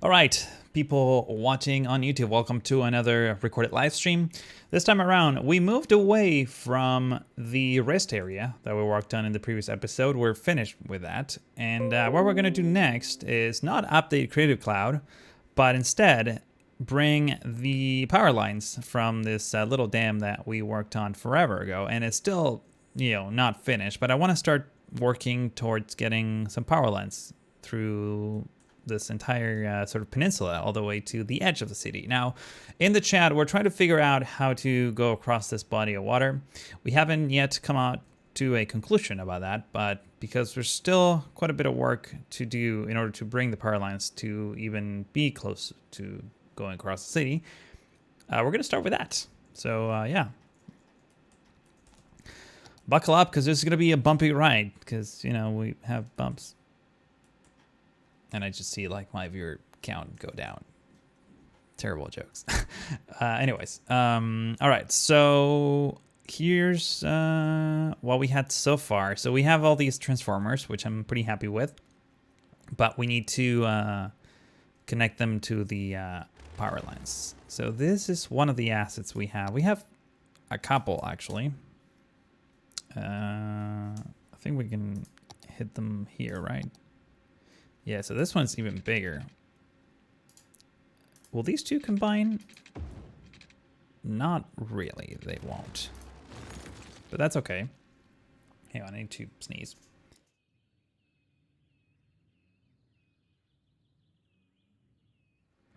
All right, people watching on YouTube, welcome to another recorded live stream. This time around, we moved away from the rest area that we worked on in the previous episode. We're finished with that. And what we're going to do next is not update Creative Cloud, but instead bring the power lines from this little dam that we worked on forever ago. And it's still, not finished, but I want to start working towards getting some power lines through this entire sort of peninsula all the way to the edge of the city. Now, in the chat, we're trying to figure out how to go across this body of water. We haven't yet come out to a conclusion about that, but because there's still quite a bit of work to do in order to bring the power lines to even be close to going across the city, we're going to start with that. So, yeah. Buckle up, because this is going to be a bumpy ride, because, we have bumps. And I just see like my viewer count go down. Terrible jokes. Anyways, all right. So here's what we had so far. So we have all these transformers, which I'm pretty happy with. But we need to connect them to the power lines. So this is one of the assets we have. We have a couple, actually. I think we can hit them here, right? Yeah, so this one's even bigger. Will these two combine? Not really, they won't. But that's okay. Hang on, I need to sneeze.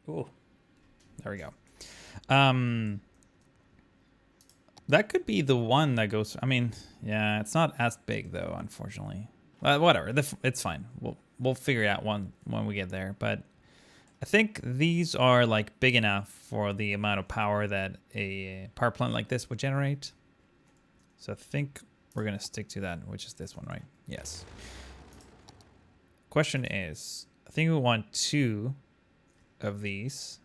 Ooh, there we go. That could be the one that goes, I mean, yeah, it's not as big though, unfortunately. Whatever, it's fine. We'll figure it out when we get there. But I think these are like big enough for the amount of power that a power plant like this would generate. So I think we're gonna stick to that, which is this one, right? Yes. Question is, I think we want 2 of these.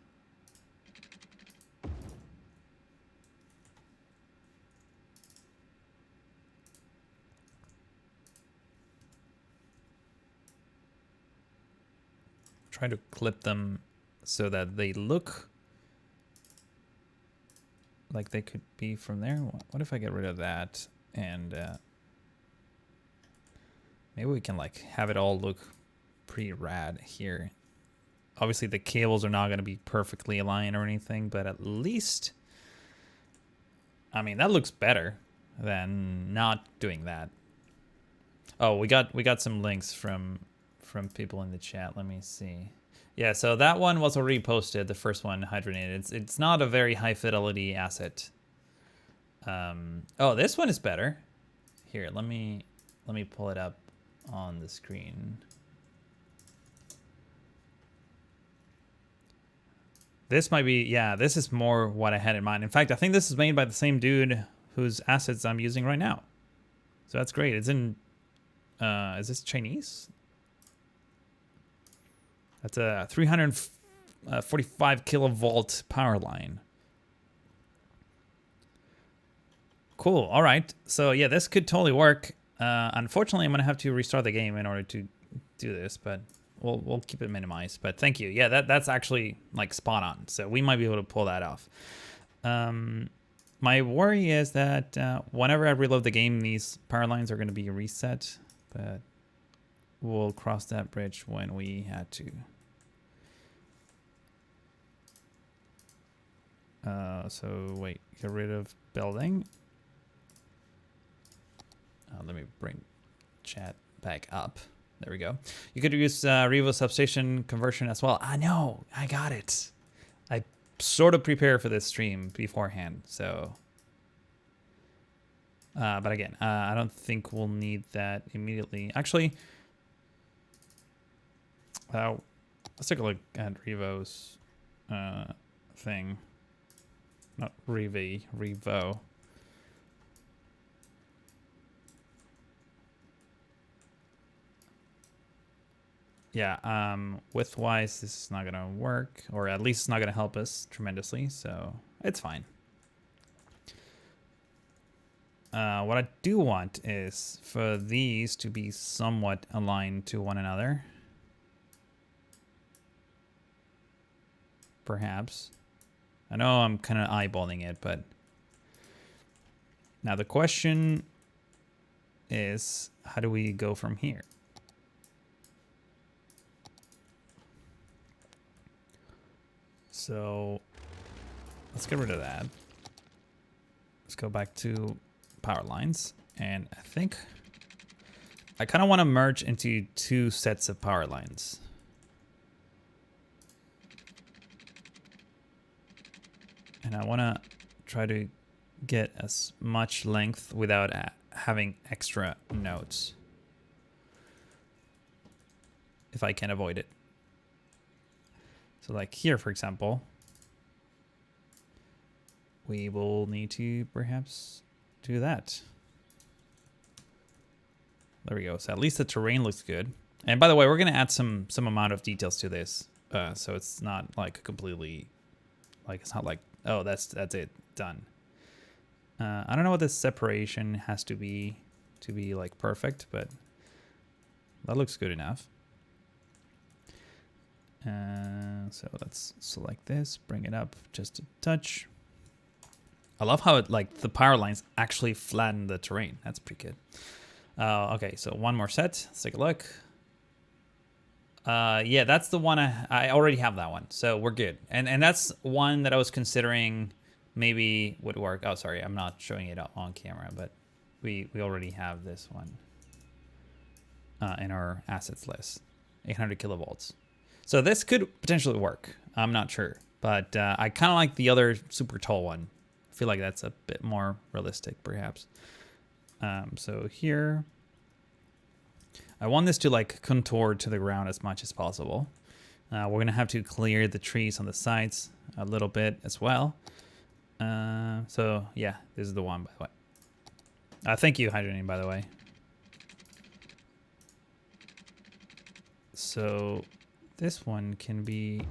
Try to clip them so that they look like they could be from there. What if I get rid of that and maybe we can like have it all look pretty rad here. Obviously the cables are not going to be perfectly aligned or anything, but at least, I mean, that looks better than not doing that. Oh, we got some links from people in the chat. Let me see. Yeah, so that one was already posted, the first one, hydrogenated. It's not a very high fidelity asset. Oh, this one is better. Here, let me pull it up on the screen. This might be, yeah, this is more what I had in mind. In fact, I think this is made by the same dude whose assets I'm using right now. So that's great. It's in, is this Chinese? That's a 345 kilovolt power line. Cool. All right. So yeah, this could totally work. Unfortunately, I'm gonna have to restart the game in order to do this, but we'll keep it minimized. But thank you. Yeah, that's actually like spot on. So we might be able to pull that off. My worry is that whenever I reload the game, these power lines are going to be reset, but we'll cross that bridge when we had to. So wait, get rid of building. Let me bring chat back up. There we go. You could use Revo substation conversion as well. I know, I got it. I sort of prepared for this stream beforehand, so. But again, I don't think we'll need that immediately. Actually, let's take a look at Revo's thing. Not Revo. Yeah, width-wise, this is not gonna work, or at least it's not gonna help us tremendously, so it's fine. What I do want is for these to be somewhat aligned to one another. perhaps. I know I'm kind of eyeballing it, but now the question is, how do we go from here? So let's get rid of that. Let's go back to power lines. And I think I kind of want to merge into 2 sets of power lines. And I want to try to get as much length without having extra nodes, if I can avoid it. So like here, for example, we will need to perhaps do that. There we go. So at least the terrain looks good. And by the way, we're going to add some amount of details to this. So it's not like completely, like, it's not like, oh, that's it, done. I don't know what this separation has to be like perfect, but that looks good enough. So let's select this, bring it up just a touch. I love how it, like, the power lines actually flatten the terrain. That's pretty good. Okay, so one more set. Let's take a look. Yeah, that's the one I already have that one, so we're good. And that's one that I was considering maybe would work. Oh, sorry, I'm not showing it on camera, but we already have this one in our assets list, 800 kilovolts. So this could potentially work. I'm not sure, but I kind of like the other super tall one. I feel like that's a bit more realistic, perhaps. So here, I want this to like contour to the ground as much as possible. We're gonna have to clear the trees on the sides a little bit as well. So yeah, this is the one, by the way. Thank you, Hydrogen, by the way. So this one can be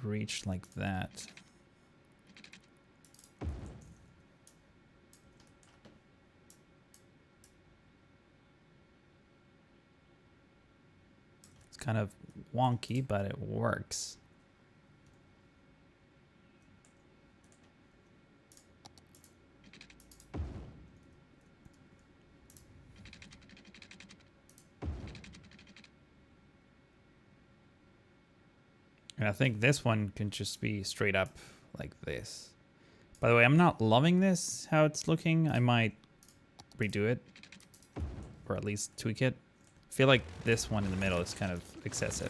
reached like that. It's kind of wonky, but it works. And I think this one can just be straight up like this. By the way, I'm not loving this, how it's looking. I might redo it, or at least tweak it. I feel like this one in the middle is kind of excessive.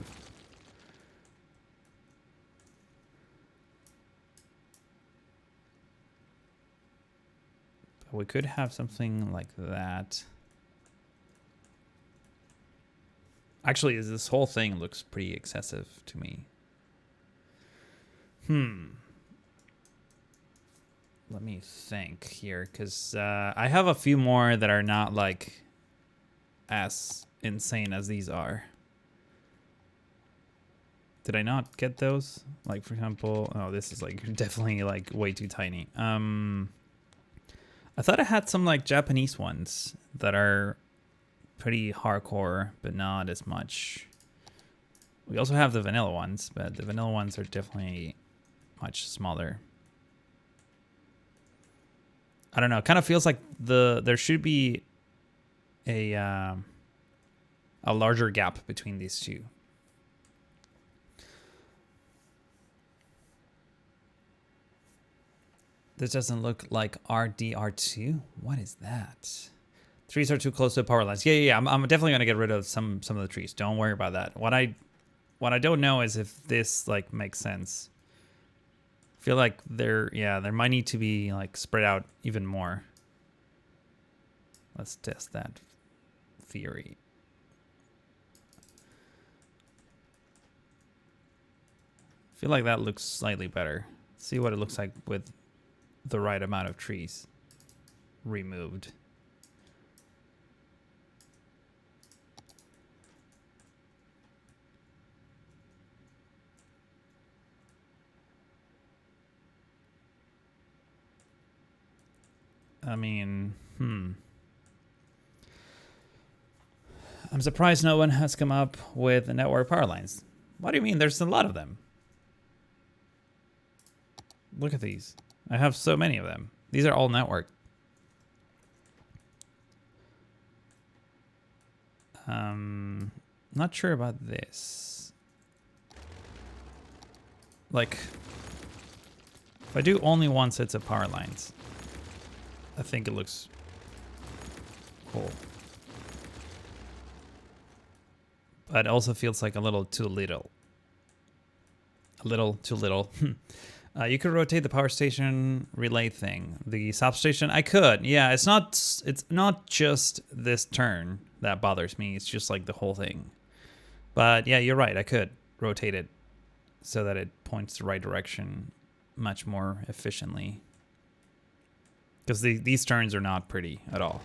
But we could have something like that. Actually, this whole thing looks pretty excessive to me. Let me think here, because I have a few more that are not like as insane as these are. Did I not get those? Like, for example, oh, this is like definitely like way too tiny. I thought I had some like Japanese ones that are pretty hardcore, but not as much. We also have the vanilla ones, but the vanilla ones are definitely much smaller. I don't know. It kind of feels like there should be a larger gap between these two. This doesn't look like RDR2. What is that? Trees are too close to the power lines. Yeah. I'm definitely gonna get rid of some of the trees. Don't worry about that. What I don't know is if this like makes sense. I feel like there might need to be like spread out even more. Let's test that theory. I feel like that looks slightly better. See what it looks like with the right amount of trees removed. I mean, I'm surprised no one has come up with network power lines. What do you mean? There's a lot of them. Look at these. I have so many of them. These are all network. Not sure about this. Like, if I do only one set of power lines, I think it looks cool. But it also feels like a little too little. A little too little. You could rotate the power station relay thing. The substation, I could. Yeah, it's not just this turn that bothers me. It's just like the whole thing. But yeah, you're right. I could rotate it so that it points the right direction much more efficiently. Because these turns are not pretty at all.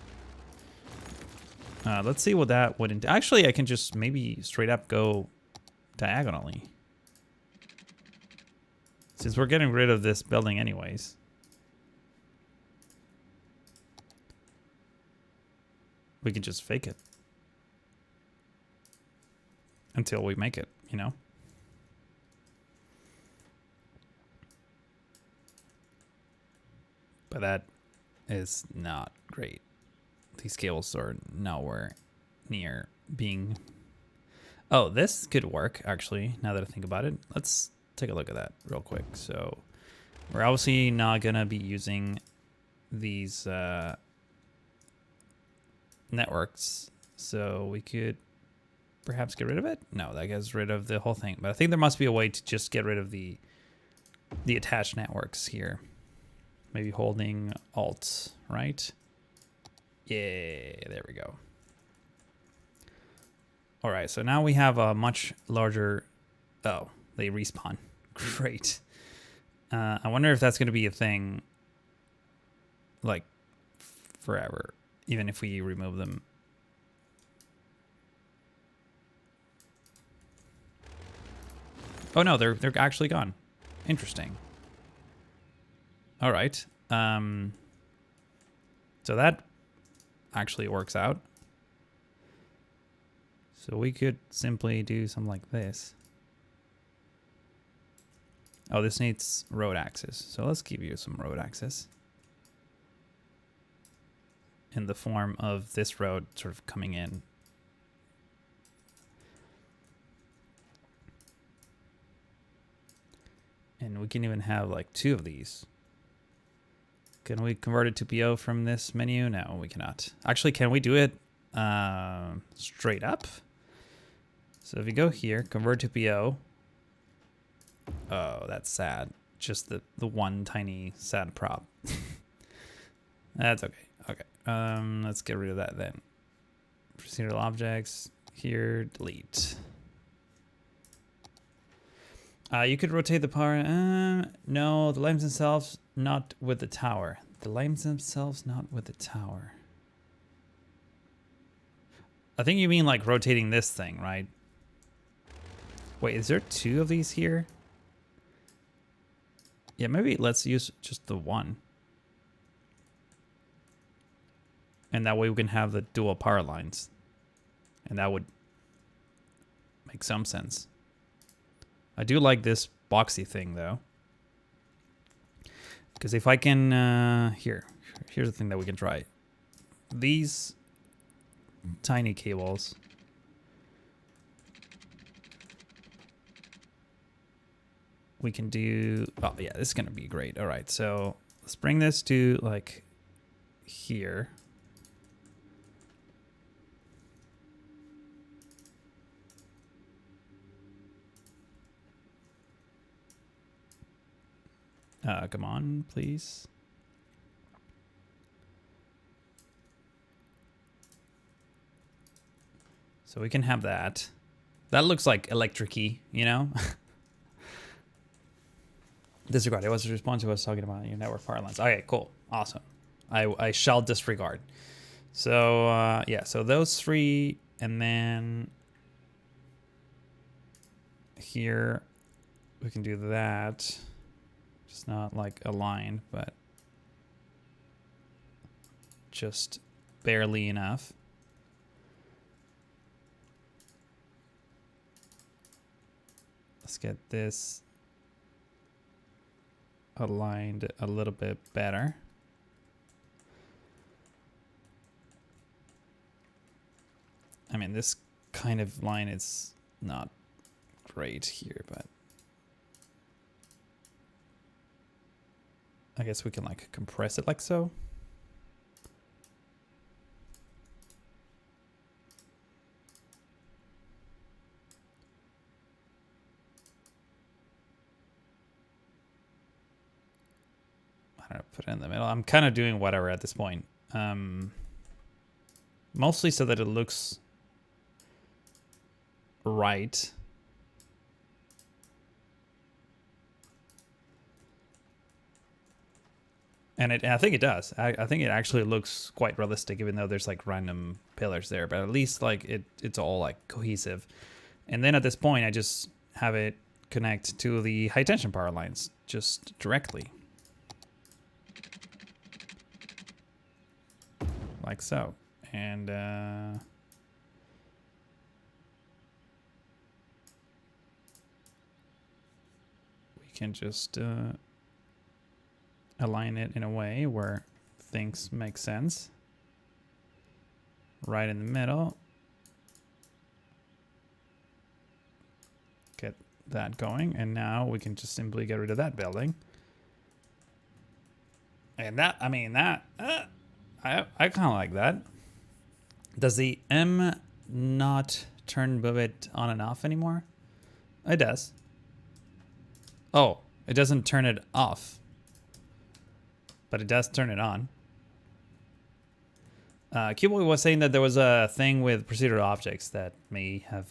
Let's see what that would... Actually, I can just maybe straight up go diagonally. Since we're getting rid of this building anyways. We can just fake it. Until we make it, you know? But that is not great. These cables are nowhere near being... Oh, this could work, actually, now that I think about it. Let's take a look at that real quick. So we're obviously not going to be using these networks. So we could perhaps get rid of it? No, that gets rid of the whole thing. But I think there must be a way to just get rid of the attached networks here. Maybe holding Alt, right? Yeah, there we go. All right, so now we have a much larger... Oh, they respawn. Great. I wonder if that's going to be a thing, like, forever, even if we remove them. Oh no, they're actually gone. Interesting. All right. So that actually works out. So we could simply do something like this. Oh, this needs road access. So let's give you some road access. In the form of this road sort of coming in. And we can even have like 2 of these. Can we convert it to PO from this menu? No, we cannot. Actually, can we do it straight up? So if you go here, convert to PO. Oh, that's sad. Just the one tiny sad prop. That's okay. Okay. Let's get rid of that then. Procedural objects here, delete. You could rotate the power. No, the lamps themselves not with the tower. The lamps themselves not with the tower. I think you mean like rotating this thing, right? Wait, is there 2 of these here? Yeah, maybe let's use just the one. And that way we can have the dual power lines. And that would make some sense. I do like this boxy thing though. Because if I can, here's the thing that we can try. These tiny cables. We can do, oh yeah, this is gonna be great. All right, so let's bring this to like here. Come on, please. So we can have that. That looks like electric-y, you know? Disregard. It was a response to what I was talking about your network power lines. Okay, cool. Awesome. I shall disregard. So, yeah, so those 3, and then here we can do that. Just not like aligned, but just barely enough. Let's get this aligned a little bit better. I mean, this kind of line is not great here, but I guess we can like compress it like so. I don't know, put it in the middle. I'm kind of doing whatever at this point. Mostly so that it looks right. And I think it does. I think it actually looks quite realistic, even though there's like random pillars there. But at least like it's all like cohesive. And then at this point, I just have it connect to the high tension power lines just directly. Like so. And we can just align it in a way where things make sense. Right in the middle. Get that going. And now we can just simply get rid of that building. And that, I mean, that, I kind of like that. Does the M not turn move it on and off anymore? It does. Oh, it doesn't turn it off. But it does turn it on. Keyboy was saying that there was a thing with procedural objects that may have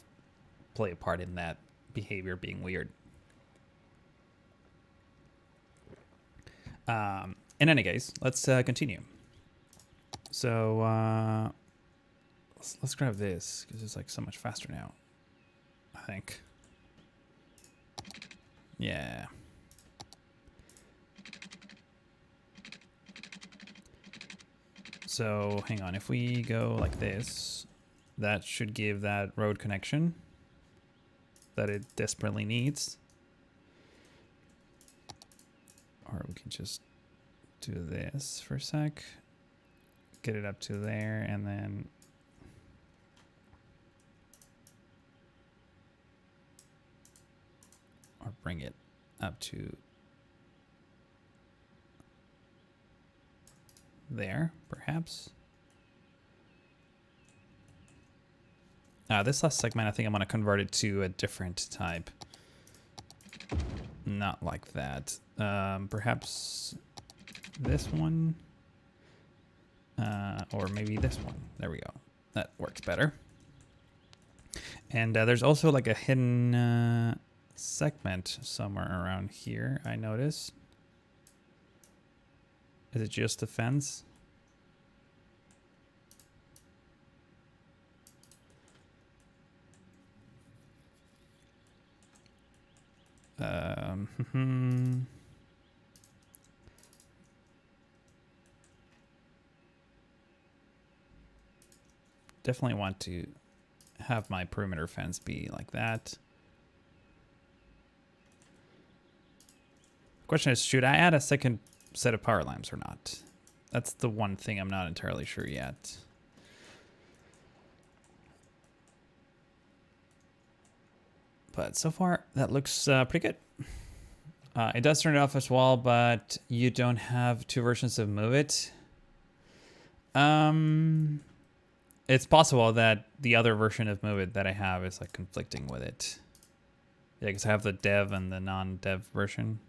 played a part in that behavior being weird. In any case, let's continue. So let's grab this because it's like so much faster now, I think. Yeah. So hang on, if we go like this, that should give that road connection that it desperately needs. Or we can just do this for a sec, get it up to there, and then or bring it up to there, perhaps. This last segment, I think I'm going to convert it to a different type. Not like that. Perhaps this one. Or maybe this one. There we go. That works better. And there's also like a hidden segment somewhere around here, I noticed. Is it just the fence? Definitely want to have my perimeter fence be like that. The question is, should I add a second set of power lamps or not? That's the one thing I'm not entirely sure yet. But so far, that looks pretty good. It does turn it off as well, but you don't have two versions of Move It. It's possible that the other version of Move It that I have is like conflicting with it. Yeah, because I have the dev and the non-dev version.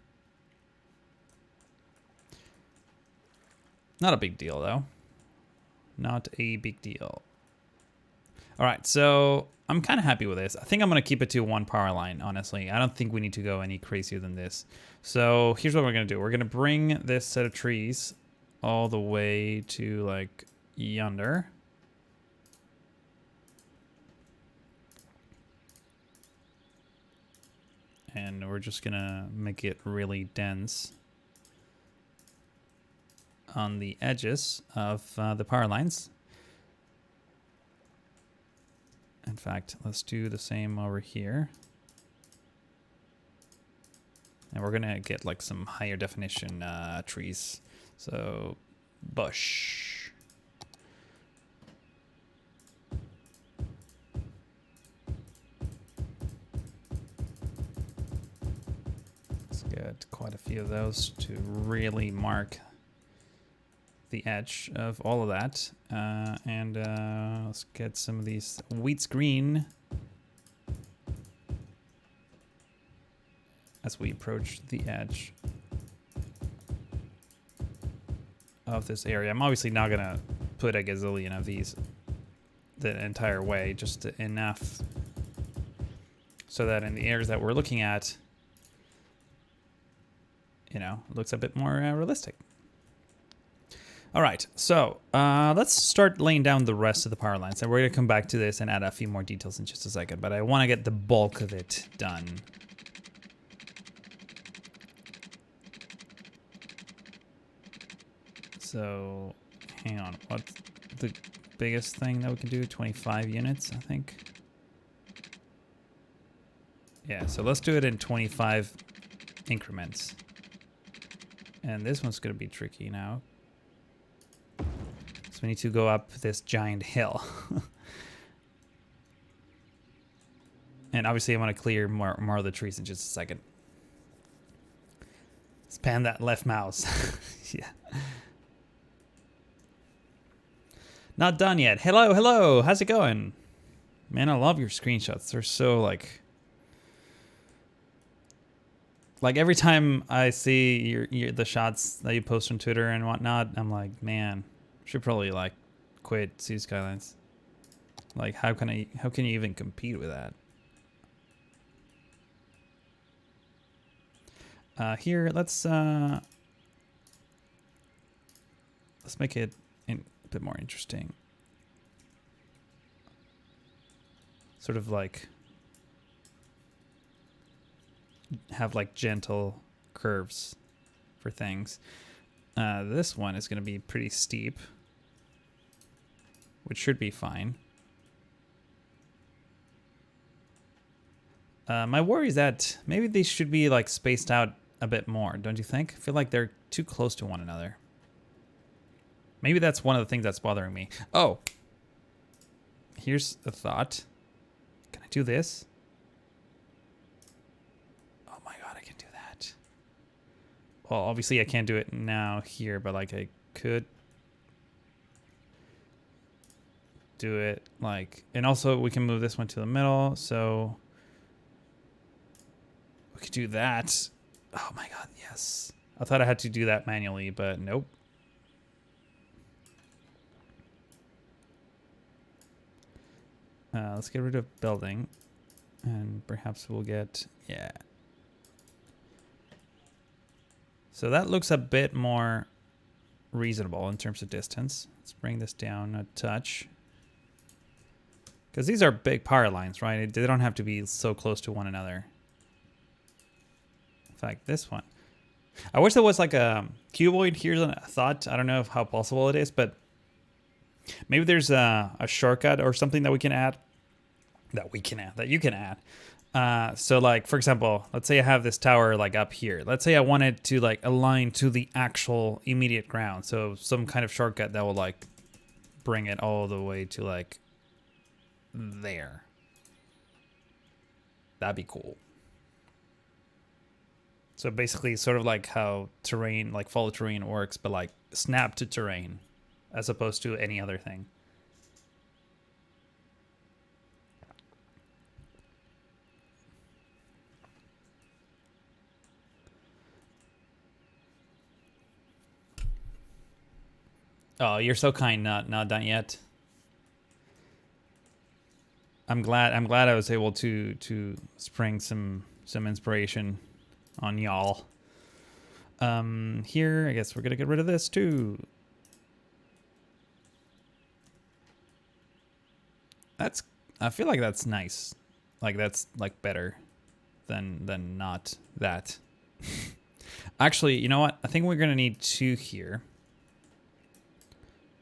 Not a big deal, though. Not a big deal. All right, so I'm kind of happy with this. I think I'm going to keep it to one power line, honestly. I don't think we need to go any crazier than this. So here's what we're going to do. We're going to bring this set of trees all the way to, like, yonder. And we're just going to make it really dense on the edges of the power lines. In fact, let's do the same over here. And we're gonna get like some higher definition trees. So bush. Let's get quite a few of those to really mark the edge of all of that. And let's get some of these wheats green as we approach the edge of this area. I'm obviously not gonna put a gazillion of these the entire way, just enough so that in the areas that we're looking at, you know, it looks a bit more realistic. All right, so let's start laying down the rest of the power lines. And we're gonna come back to this and add a few more details in just a second, but I wanna get the bulk of it done. So, hang on, what's the biggest thing that we can do? 25 units, I think. Yeah, so let's do it in 25 increments. And this one's gonna be tricky now. So we need to go up this giant hill. And obviously I wanna clear more of the trees in just a second. Spam that left mouse. Yeah. Not done yet. Hello, hello. How's it going? Man, I love your screenshots. They're so like every time I see the shots that you post on Twitter and whatnot, I'm like, man, should probably like quit Sea Skylines. Like, how can you even compete with that? Here, let's make it a bit more interesting. Sort of like have like gentle curves for things. This one is going to be pretty steep, which should be fine. My worry is that maybe these should be like spaced out a bit more, don't you think? I feel like they're too close to one another. Maybe that's one of the things that's bothering me. Oh, here's a thought. Can I do this? Oh my god, I can do that. Well, obviously I can't do it now here, but like I could do it like, and also we can move this one to the middle, so we could do that. Oh my god, yes. I thought I had to do that manually, but nope. Let's get rid of building, and perhaps we'll get, yeah. So that looks a bit more reasonable in terms of distance. Let's bring this down a touch. Because these are big power lines, right? They don't have to be so close to one another. In fact, this one. I wish there was like a cuboid. Here's a thought. I don't know how possible it is, but maybe there's a shortcut or something that we can add. That you can add. So like, for example, let's say I have this tower like up here. Let's say I wanted to like align to the actual immediate ground. So some kind of shortcut that will like bring it all the way to like there. That'd be cool. So basically sort of like how terrain, like follow terrain works, but like snap to terrain as opposed to any other thing. Oh, you're so kind. Not done yet. I'm glad I was able to spring some inspiration on y'all. Here, I guess we're gonna get rid of this too. I feel like that's nice. Like that's like better than not that. Actually, you know what? I think we're gonna need two here.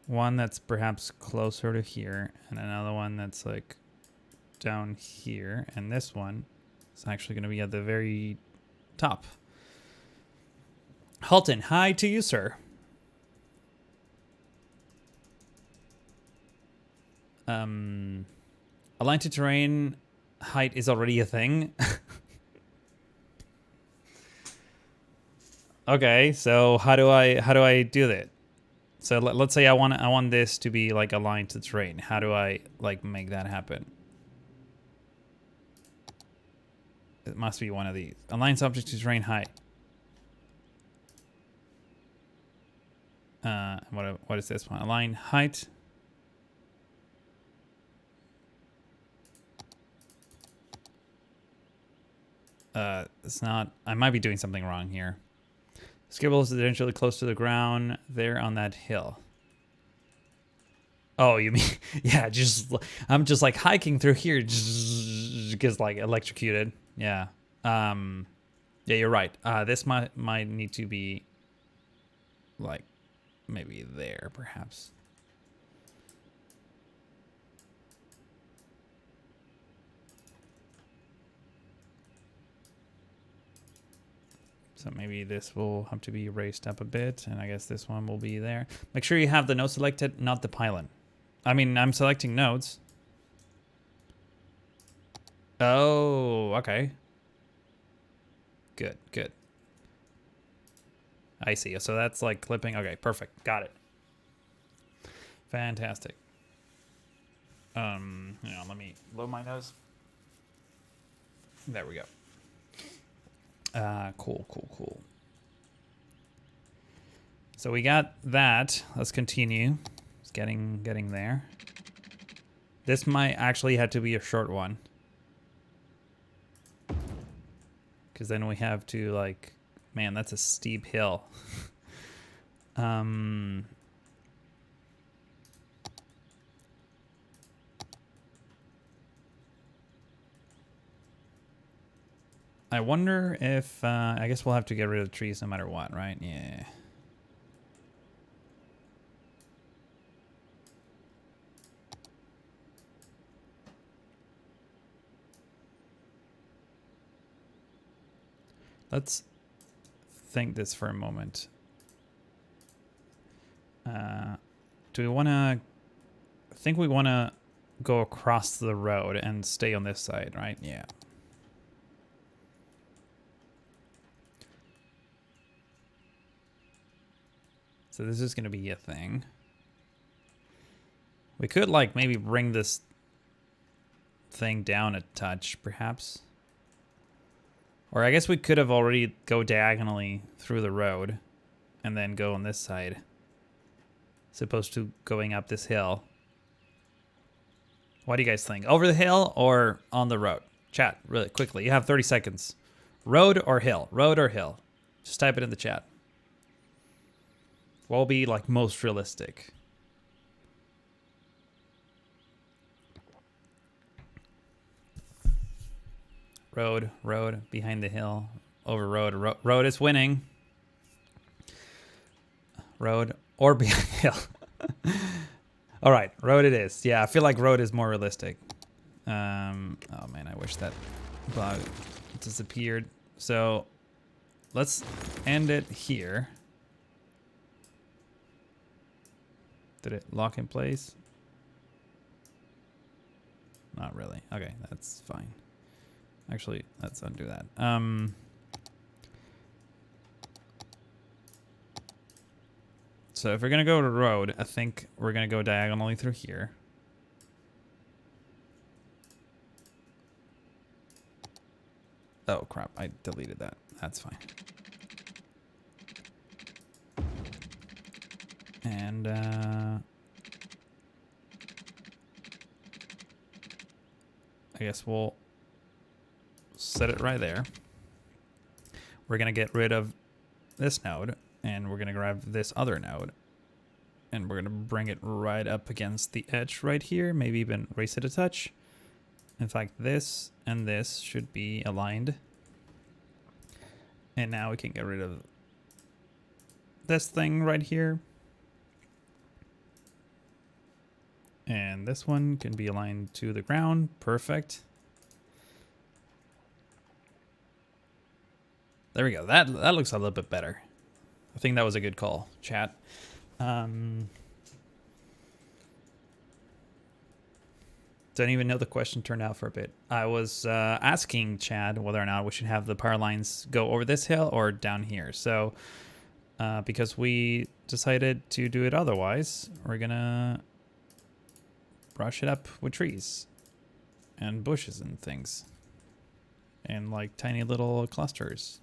One that's perhaps closer to here, and another one that's like down here, and this one is actually going to be at the very top. Halton, hi to you, sir. Aligned to terrain height is already a thing. Okay, so how do I do that? So let's say I want this to be like aligned to terrain. How do I like make that happen? It must be one of these. Align subject to terrain height. What is this one? Align height. It's not. I might be doing something wrong here. Skibble is eventually close to the ground. There on that hill. Oh, you mean yeah? I'm just like hiking through here, just gets like electrocuted. Yeah. Yeah, you're right. This might need to be like maybe there, perhaps. So maybe this will have to be raised up a bit, and I guess this one will be there. Make sure you have the node selected, not the pylon. I mean, I'm selecting nodes. Oh, okay. Good, good. I see. So that's like clipping. Okay, perfect. Got it. Fantastic. Hang on, let me blow my nose. There we go. Cool. So we got that. Let's continue. It's getting there. This might actually have to be a short one. Because then we have to like, man, that's a steep hill. I wonder if, I guess we'll have to get rid of trees no matter what, right? Yeah. Let's think this for a moment. Do we want to, I think we want to go across the road and stay on this side, right? Yeah. So this is going to be a thing. We could like maybe bring this thing down a touch, perhaps. Or I guess we could have already go diagonally through the road and then go on this side. As opposed to going up this hill. What do you guys think? Over the hill or on the road? Chat, really quickly. You have 30 seconds. Road or hill? Road or hill? Just type it in the chat. What will be like most realistic? Road, behind the hill, over road. Road is winning. Road or behind hill. All right, road it is. Yeah, I feel like road is more realistic. Oh man, I wish that bug disappeared. So let's end it here. Did it lock in place? Not really. Okay, that's fine. Actually, let's undo that. So if we're gonna go to road, I think we're gonna go diagonally through here. Oh crap, I deleted that. That's fine. And I guess we'll set it right there. We're gonna get rid of this node and we're gonna grab this other node and we're gonna bring it right up against the edge right here, maybe even raise it a touch. In fact, this and this should be aligned. And now we can get rid of this thing right here. And this one can be aligned to the ground. Perfect. There we go. That looks a little bit better. I think that was a good call, chat. Don't even know the question turned out for a bit. I was asking Chad whether or not we should have the power lines go over this hill or down here. So because we decided to do it otherwise, we're gonna brush it up with trees and bushes and things and like tiny little clusters.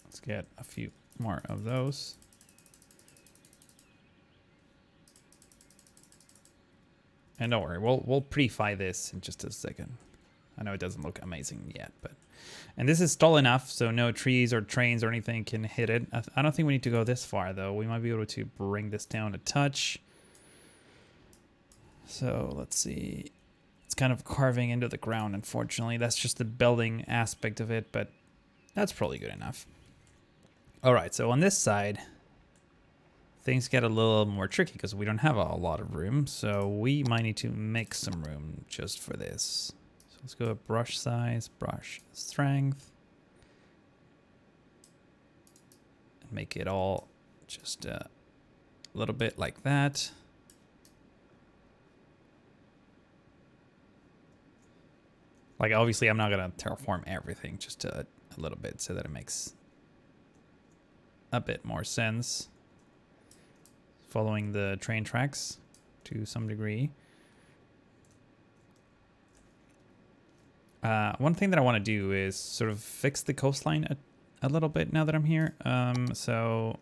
Let's get a few more of those. And don't worry, we'll pre-fi this in just a second. I know it doesn't look amazing yet, but... And this is tall enough, so no trees or trains or anything can hit it. I don't think we need to go this far, though. We might be able to bring this down a touch. So, let's see. It's kind of carving into the ground, unfortunately. That's just the building aspect of it, but that's probably good enough. All right, so on this side, things get a little more tricky because we don't have a lot of room. So we might need to make some room just for this. So let's go with brush size, brush strength. And make it all just a little bit like that. Like, obviously, I'm not going to terraform everything, just a little bit so that it makes a bit more sense. Following the train tracks to some degree. One thing that I want to do is sort of fix the coastline a little bit now that I'm here. So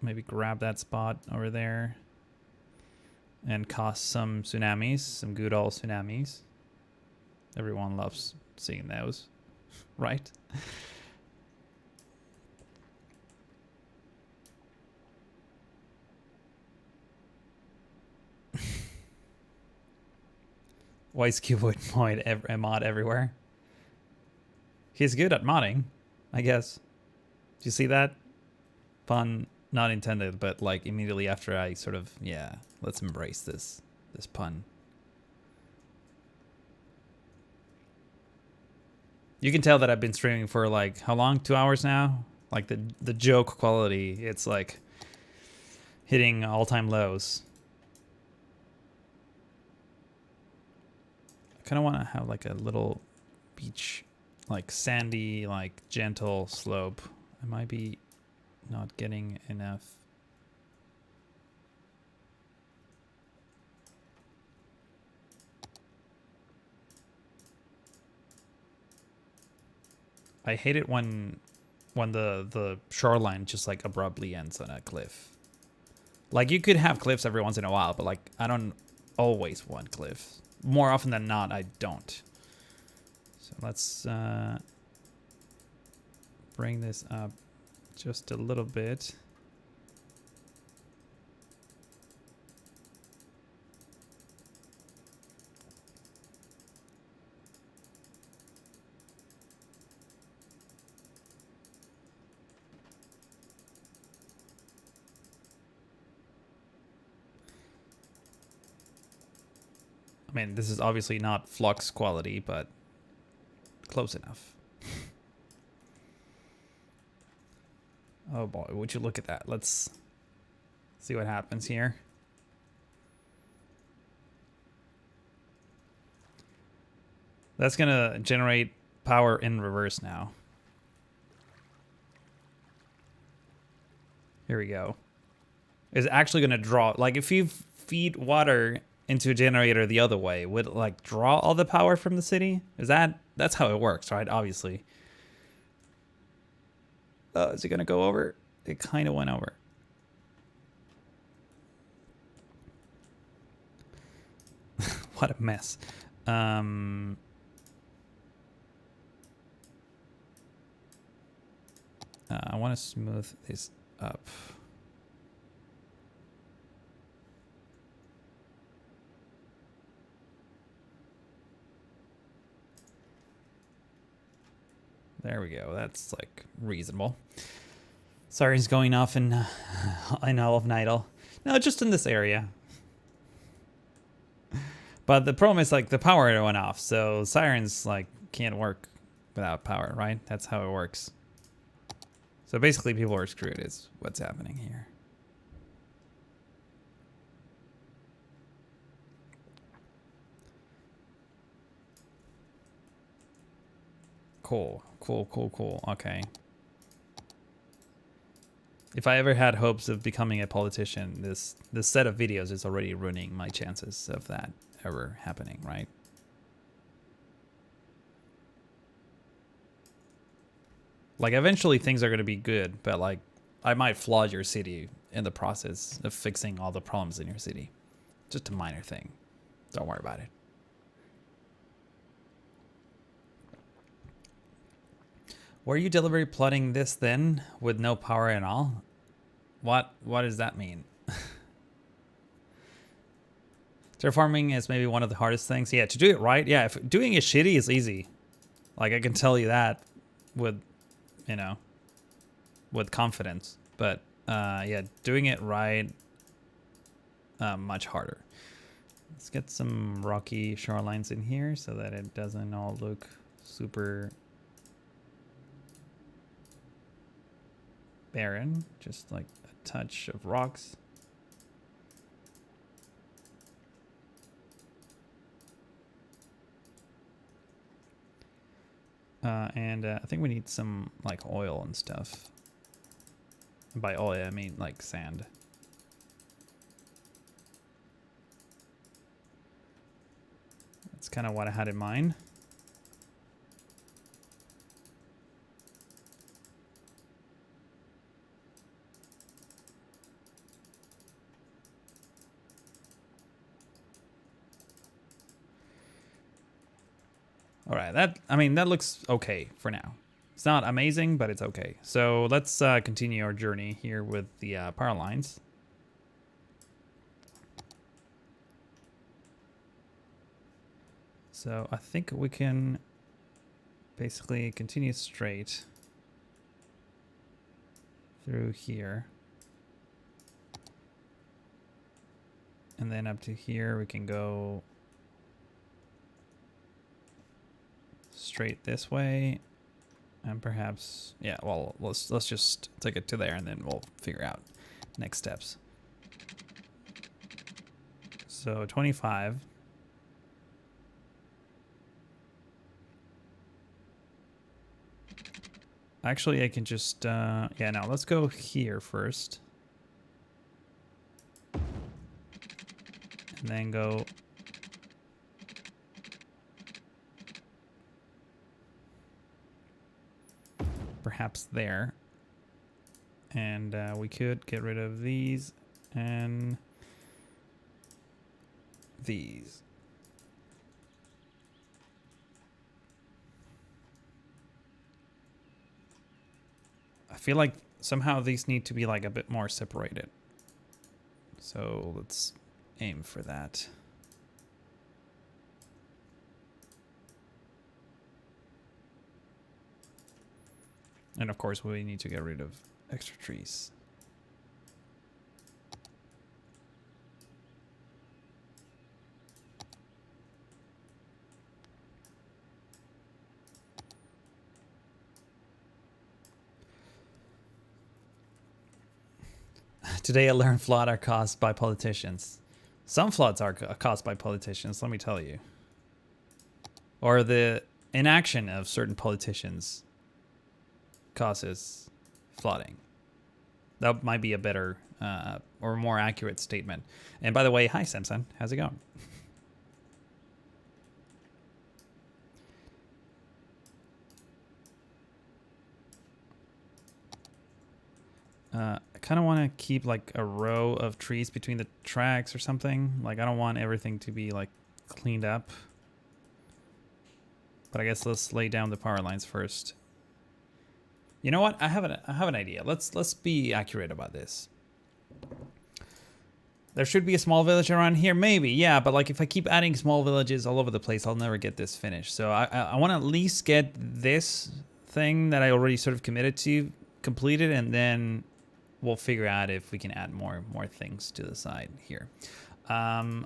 maybe grab that spot over there and cause some tsunamis, some good old tsunamis. Everyone loves seeing those, right? Wise Cuboid mod everywhere. He's good at modding, I guess. Do you see that? Pun not intended, but like immediately after I sort of, yeah, let's embrace this pun. You can tell that I've been streaming for like, how long? 2 hours now? Like the joke quality, it's like hitting all-time lows. I kind of want to have like a little beach, like sandy, like gentle slope. I might be not getting enough. I hate it when the shoreline just like abruptly ends on a cliff. Like you could have cliffs every once in a while, but like I don't always want cliffs. More often than not, I don't. So let's bring this up just a little bit. I mean, this is obviously not Flux quality, but close enough. Oh boy, would you look at that. Let's see what happens here. That's gonna generate power in reverse now. Here we go. It's actually gonna draw, like if you feed water into a generator the other way, would it like draw all the power from the city? That's how it works, right? Obviously. Is it gonna go over? It kind of went over. What a mess. I want to smooth this up. There we go. That's like reasonable. Sirens going off in all of Nydal. No, just in this area. But the problem is like the power went off, so sirens like can't work without power, right? That's how it works. So basically people are screwed is what's happening here. Cool. Okay. If I ever had hopes of becoming a politician, this set of videos is already ruining my chances of that ever happening, right? Like eventually things are going to be good, but like I might flood your city in the process of fixing all the problems in your city. Just a minor thing. Don't worry about it. Were you deliberately plotting this then with no power at all? What does that mean? Terraforming is maybe one of the hardest things. Yeah, to do it right. Yeah, if doing it shitty is easy. Like I can tell you that with, you know, with confidence. But yeah, doing it right, much harder. Let's get some rocky shorelines in here so that it doesn't all look super barren. Just like a touch of rocks. And I think we need some like oil and stuff. By oil, I mean like sand. That's kind of what I had in mind. All right, that looks okay for now. It's not amazing, but it's okay. So let's continue our journey here with the power lines. So I think we can basically continue straight through here. And then up to here we can go straight this way, and perhaps, yeah, well, let's just take it to there and then we'll figure out next steps. So 25. Actually, I can just yeah, no, let's go here first. And then go perhaps there, and we could get rid of these and these. I feel like somehow these need to be like a bit more separated, so let's aim for that. And of course, we need to get rid of extra trees. Today I learned floods are caused by politicians. Some floods are caused by politicians, let me tell you. Or the inaction of certain politicians causes flooding. That might be a better or more accurate statement. And by the way, hi Samson, how's it going? I kind of want to keep like a row of trees between the tracks or something. Like I don't want everything to be like cleaned up. But I guess let's lay down the power lines first. You know what? I have an idea. Let's be accurate about this. There should be a small village around here, maybe, yeah. But like, if I keep adding small villages all over the place, I'll never get this finished. So I want to at least get this thing that I already sort of committed to complete it, and then we'll figure out if we can add more things to the side here. Can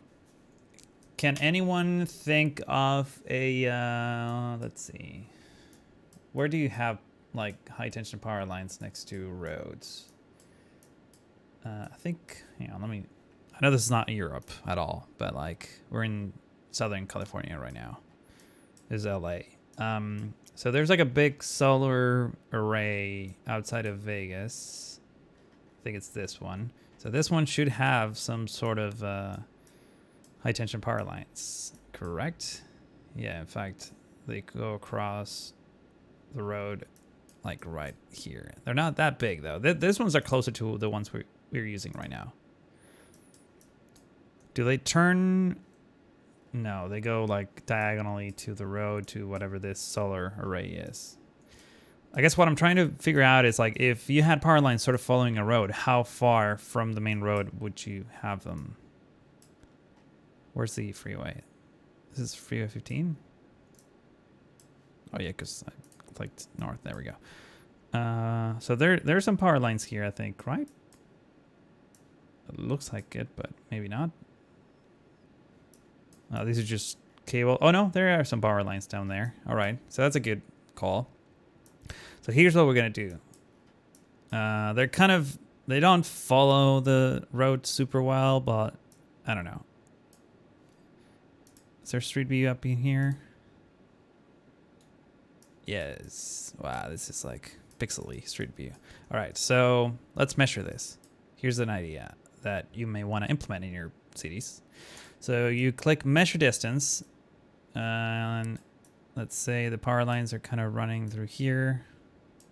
anyone think of a, let's see, where do you have like high tension power lines next to roads? I think, hang on, I know this is not Europe at all, but like we're in Southern California right now. This is LA. So there's like a big solar array outside of Vegas. I think it's this one. So this one should have some sort of high tension power lines, correct? Yeah, in fact, they go across the road like right here. They're not that big though. These ones are closer to the ones we're using right now. Do they turn? No, they go like diagonally to the road to whatever this solar array is. I guess what I'm trying to figure out is like if you had power lines sort of following a road, how far from the main road would you have them? Where's the freeway? This is Freeway 15? Oh yeah, because I clicked north. There we go. So there's some power lines here, I think, right? It looks like it, but maybe not. These are just cable. Oh no, there are some power lines down there. All right, so that's a good call. So here's what we're gonna do. They don't follow the road super well, but I don't know. Is there street view up in here? Yes. Wow, this is like pixely street view. All right, so let's measure this. Here's an idea that you may want to implement in your cities. So you click measure distance, and let's say the power lines are kind of running through here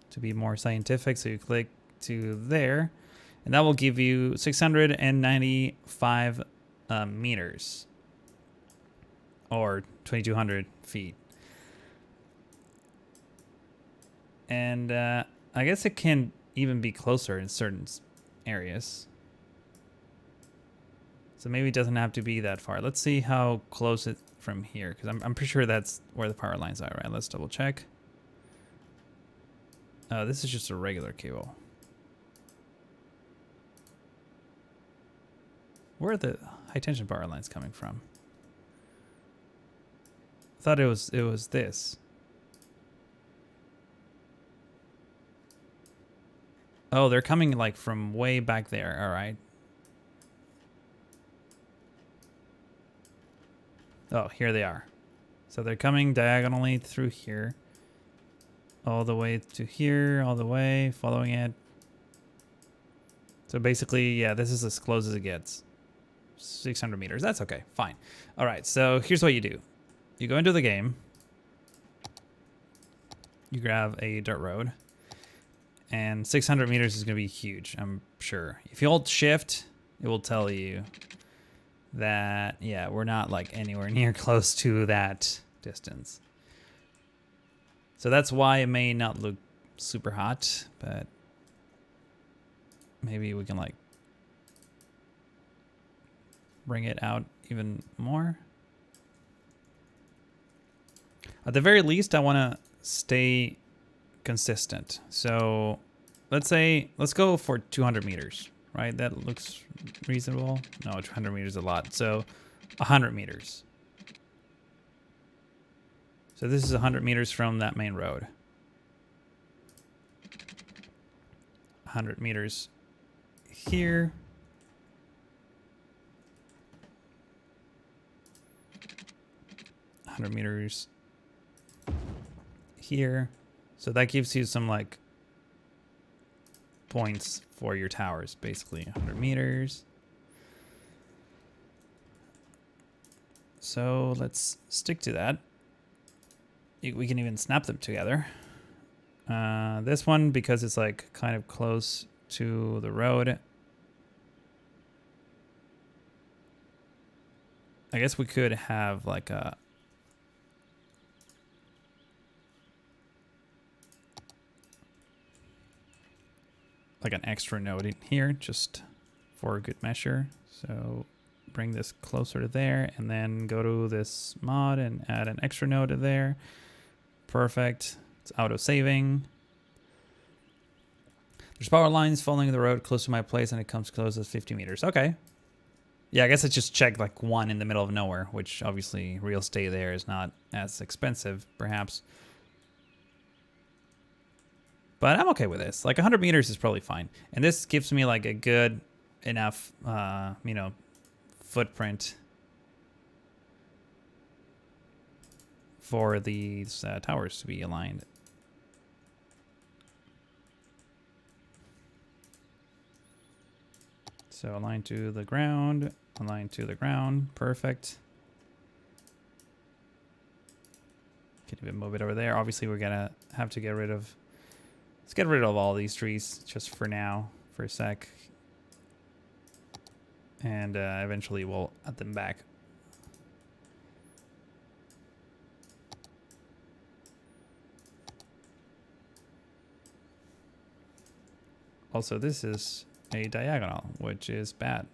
to be more scientific. So you click to there, and that will give you 695 meters. Or 2,200 feet. And I guess it can even be closer in certain areas. So maybe it doesn't have to be that far. Let's see how close it from here, because I'm pretty sure that's where the power lines are, right? Let's double check. Oh, this is just a regular cable. Where are the high tension power lines coming from? I thought it was this. Oh, they're coming like from way back there. All right. Oh, here they are. So they're coming diagonally through here. All the way to here, all the way, following it. So basically, yeah, this is as close as it gets. 600 meters. That's okay. Fine. All right. So here's what you do. You go into the game. You grab a dirt road. And 600 meters is going to be huge, I'm sure. If you hold shift, it will tell you that, yeah, we're not like anywhere near close to that distance. So that's why it may not look super hot, but maybe we can like bring it out even more. At the very least, I want to stay consistent. So let's go for 200 meters, right? That looks reasonable. No, 200 meters is a lot. So 100 meters. So this is 100 meters from that main road. 100 meters here. $100 meters here. So that gives you some like points for your towers, basically 100 meters. So let's stick to that. We can even snap them together. This one, because it's like kind of close to the road. I guess we could have like an extra node in here just for good measure. So bring this closer to there and then go to this mod and add an extra node to there. Perfect. It's auto saving. There's power lines following the road close to my place, and it comes close as 50 meters. Okay. Yeah, I guess I just checked like one in the middle of nowhere, which obviously real estate there is not as expensive, perhaps. But I'm okay with this. Like 100 meters is probably fine. And this gives me like a good enough, you know, footprint for these towers to be aligned. So align to the ground, align to the ground, perfect. Can even move it over there. Obviously we're gonna have to get rid of, let's get rid of all these trees just for now, for a sec. And eventually we'll add them back. Also, this is a diagonal, which is bad.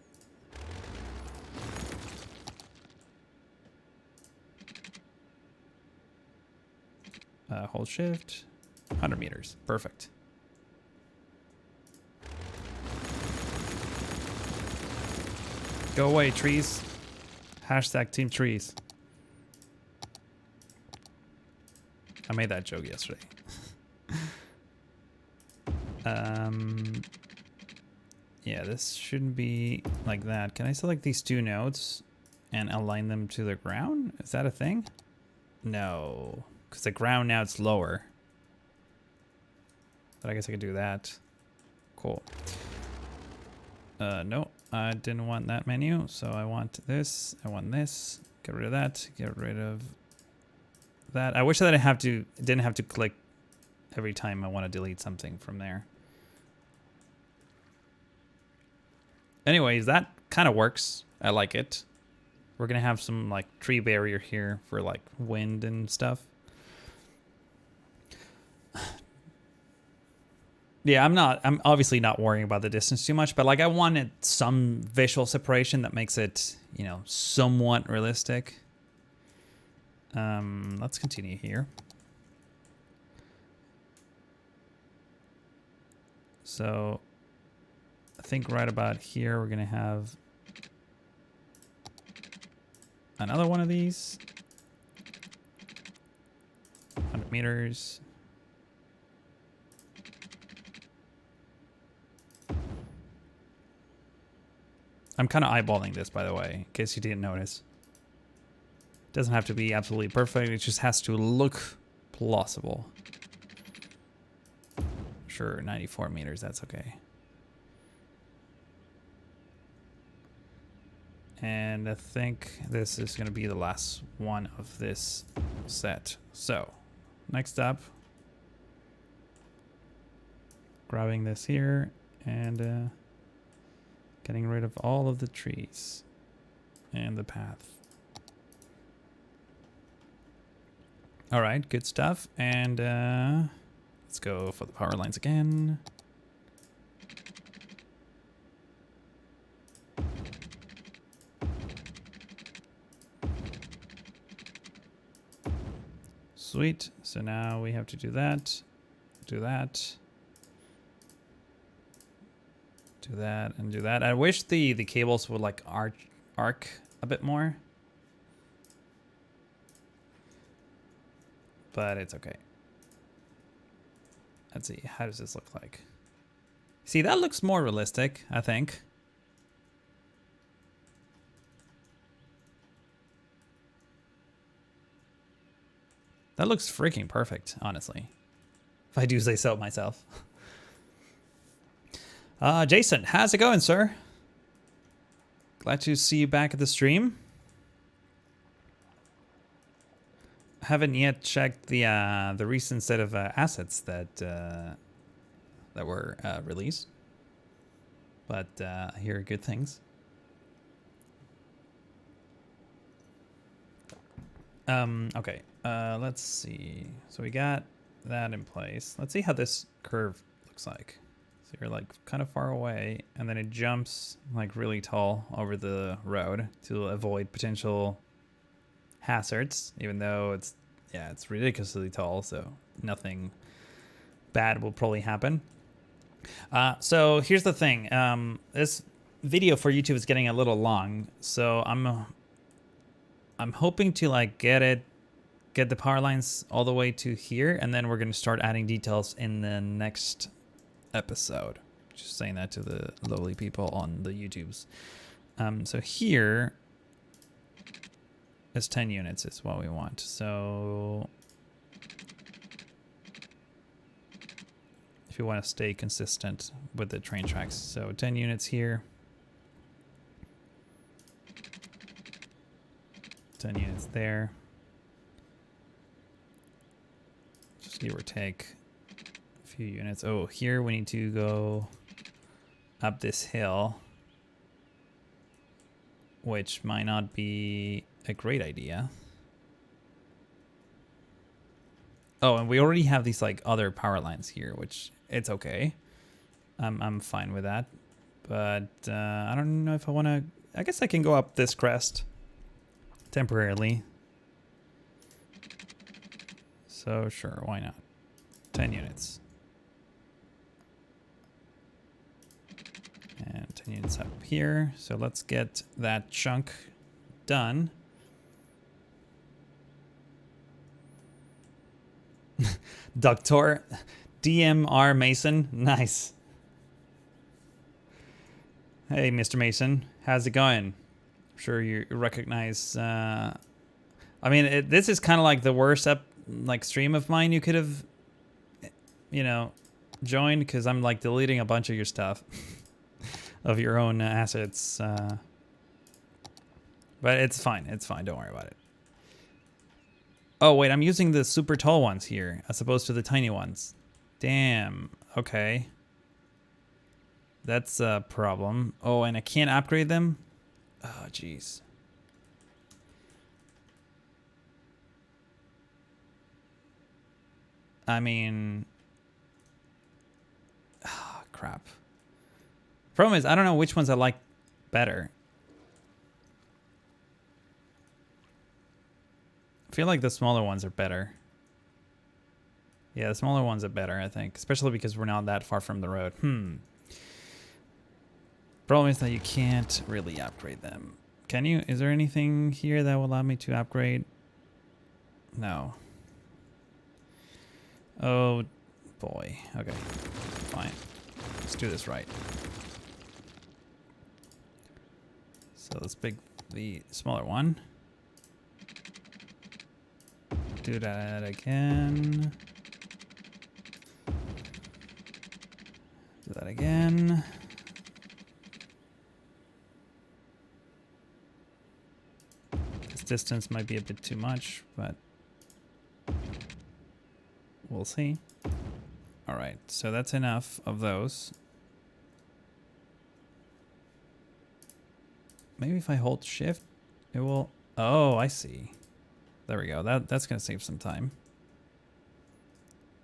Hold shift, 100 meters, perfect. Go away, trees. Hashtag team trees. I made that joke yesterday. Yeah, this shouldn't be like that. Can I select these two nodes and align them to the ground? Is that a thing? No, because the ground now it's lower. But I guess I could do that. Cool. No, I didn't want that menu, so I want this. I want this. Get rid of that. Get rid of that. I wish that I didn't have to click every time I want to delete something from there. Anyways, that kind of works. I like it. We're gonna have some like tree barrier here for like wind and stuff. Yeah, I'm obviously not worrying about the distance too much, but like I wanted some visual separation that makes it, you know, somewhat realistic. Let's continue here. So I think right about here, we're gonna have another one of these. 100 meters. I'm kind of eyeballing this, by the way, in case you didn't notice. It doesn't have to be absolutely perfect. It just has to look plausible. Sure, 94 meters, that's okay. And I think this is going to be the last one of this set. So, next up, grabbing this here and getting rid of all of the trees and the path. All right, good stuff. And let's go for the power lines again. Sweet. So now we have to do that, do that, do that, and do that. I wish the cables would like arc a bit more, but it's okay. Let's see, how does this look like? See, that looks more realistic, I think. That looks freaking perfect, honestly. If I do say so myself. Jason, how's it going, sir? Glad to see you back at the stream. Haven't yet checked the recent set of assets that that were released, but I hear good things. Okay, let's see. So we got that in place. Let's see how this curve looks like. So you're like kind of far away, and then it jumps like really tall over the road to avoid potential hazards, even though it's ridiculously tall, so nothing bad will probably happen. So here's the thing. This video for YouTube is getting a little long, so I'm hoping to like get the power lines all the way to here, and then we're gonna start adding details in the next episode. Just saying that to the lowly people on the YouTubes. So here is 10 units is what we want. So if you want to stay consistent with the train tracks, so 10 units here, 10 units there, just give or take a few units. Oh, here we need to go up this hill, which might not be a great idea. Oh, and we already have these like other power lines here, which it's okay. I'm fine with that. But I don't know if I want to... I guess I can go up this crest temporarily. So sure, why not? 10 units. And 10 units up here. So let's get that chunk done. Dr. DMR Mason. Nice. Hey, Mr. Mason. How's it going? I'm sure you recognize... I mean, this is kind of like the worst stream of mine you could have, you know, joined, because I'm like deleting a bunch of your stuff. Of your own assets. But it's fine. It's fine. Don't worry about it. Oh, wait. I'm using the super tall ones here as opposed to the tiny ones. Damn. Okay. That's a problem. Oh, and I can't upgrade them? Oh, jeez. I mean... Oh, crap. Problem is, I don't know which ones I like better. I feel like the smaller ones are better. Yeah, the smaller ones are better, I think. Especially because we're not that far from the road. Problem is that you can't really upgrade them. Can you? Is there anything here that will allow me to upgrade? No. Oh, boy. Okay, fine. Let's do this right. So let's pick the smaller one. Do that again. Do that again. This distance might be a bit too much, but we'll see. All right, so that's enough of those. Maybe if I hold shift, it will... Oh, I see. There we go. That's going to save some time.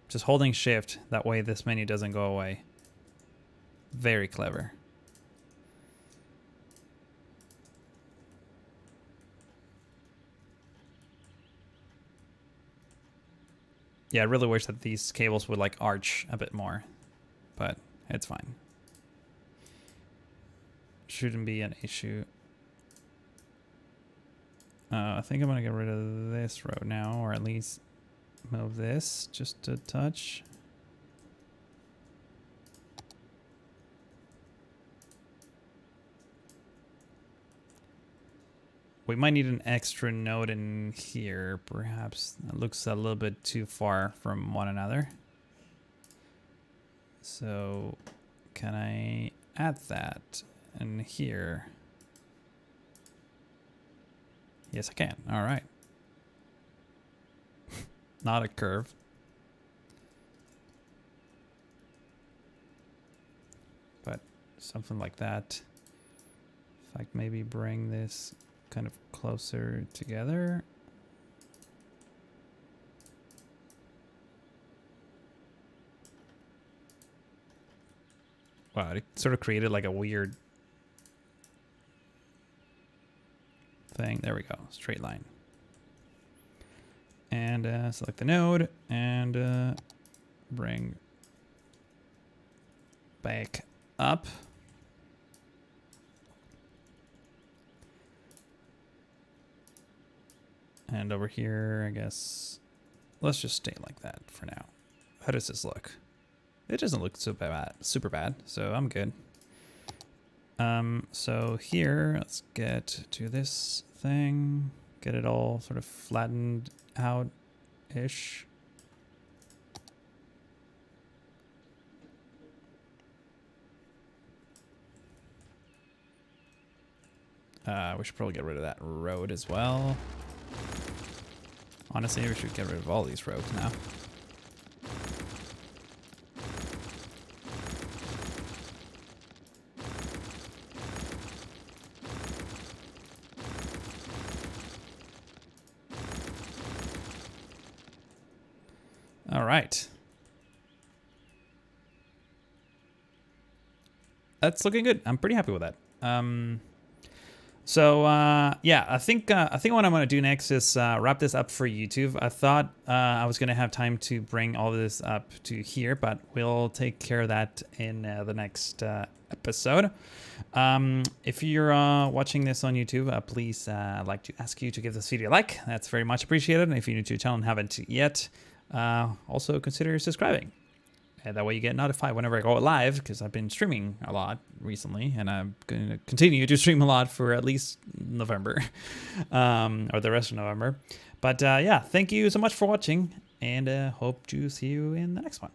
Just holding shift, that way this menu doesn't go away. Very clever. Yeah, I really wish that these cables would like arch a bit more, but it's fine. Shouldn't be an issue. I think I'm gonna get rid of this road now, or at least move this just a touch. We might need an extra node in here, perhaps. It looks a little bit too far from one another. So, can I add that in here? Yes, I can. All right. Not a curve. But something like that. If I maybe bring this kind of closer together. Wow, it sort of created like a weird thing. There we go. Straight line. And select the node and bring back up. And over here, I guess, let's just stay like that for now. How does this look? It doesn't look so bad, super bad, so I'm good. So here, let's get to this thing, get it all sort of flattened out-ish. We should probably get rid of that road as well. Honestly, we should get rid of all these roads now. All right. That's looking good. I'm pretty happy with that. Yeah, I think what I'm gonna do next is wrap this up for YouTube. I thought I was gonna have time to bring all this up to here, but we'll take care of that in the next episode. If you're watching this on YouTube, please I'd like to ask you to give this video a like. That's very much appreciated. And if you're new to the channel and haven't yet, also consider subscribing. And that way you get notified whenever I go live, because I've been streaming a lot recently, and I'm going to continue to stream a lot for at least November, or the rest of November. But yeah, thank you so much for watching, and hope to see you in the next one.